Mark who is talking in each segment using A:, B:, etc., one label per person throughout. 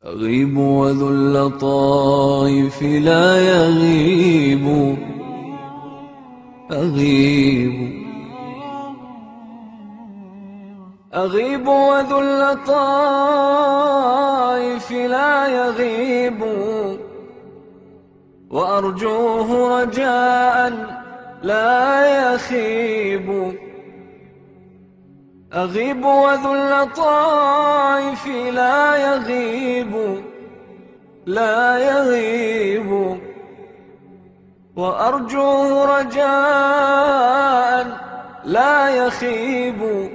A: أغيب وذو اللطائف لا يغيب. أغيب أغيب وذو اللطائف لا يغيب، وأرجوه رجاء لا يخيب. أغيب وذو اللطائف لا يغيب، لا يغيب، وأرجوه رجاء لا يخيب،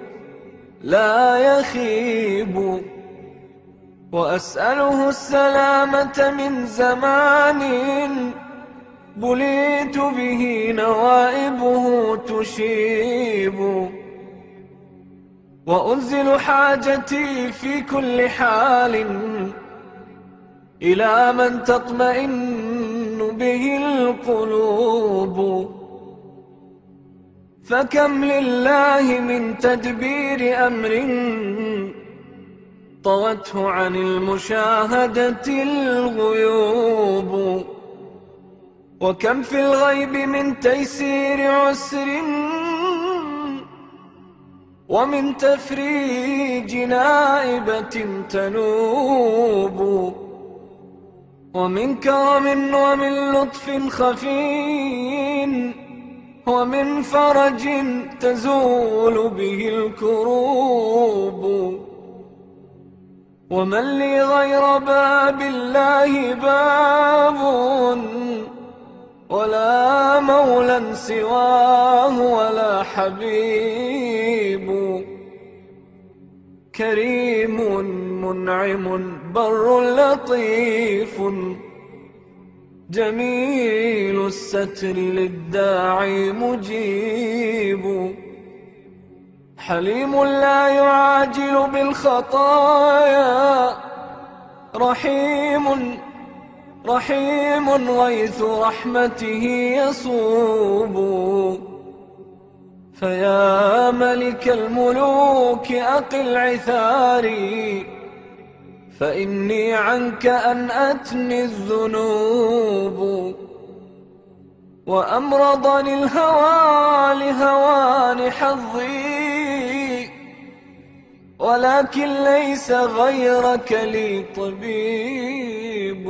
A: لا يخيب. وأسأله السلامة من زمان بليت به نوائبه تشيب، وأنزل حاجتي في كل حال إلى من تطمئن به القلوب. فكم لله من تدبير أمر طوته عن المشاهدة الغيوب، وكم في الغيب من تيسير عسر ومن تفريج نائبة تنوب، ومن كرم ومن لطف خفي ومن فرج تزول به الكروب. ومن لي غير باب الله باب، ولا مولى سواه ولا حبيب. كريم منعم بر لطيف، جميل الستر للداعي مجيب. حليم لا يعاجل بالخطايا، رحيم غيث رحمته يصوب. فيا ملك الملوك أقل عثاري، فإني عنك أنأتني الذنوب. وأمرضني الهوى لهوان حظي، ولكن ليس غيرك لي طبيب.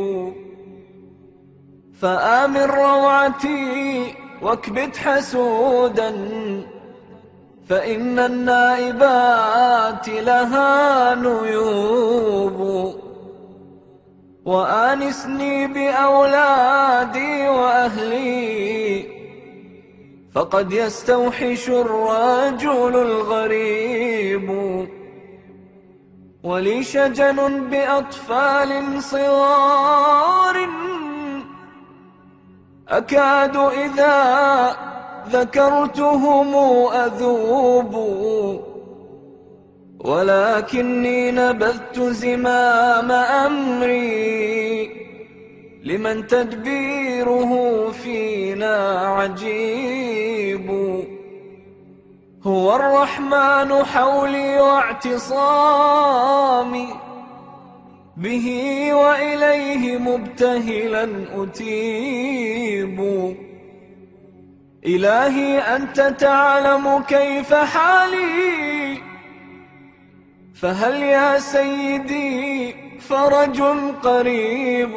A: فآمن روعتي واكبت حسودا، فإن النائبات لها نيوب. وآنسني بأولادي وأهلي، فقد يستوحش الرجل الغريب. ولي شجن بأطفال صغار، أكاد إذا ذكرتهم أذوب. ولكني نبذت زمام أمري لمن تدبيره فينا عجيب. هو الرحمن حولي واعتصامي، به وإليه مبتهلا أتيب. إلهي أنت تعلم كيف حالي، فهل يا سيدي فرج قريب.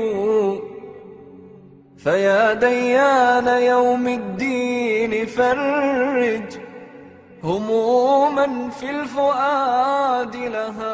A: فيا ديان يوم الدين فرج هموما في الفؤاد لها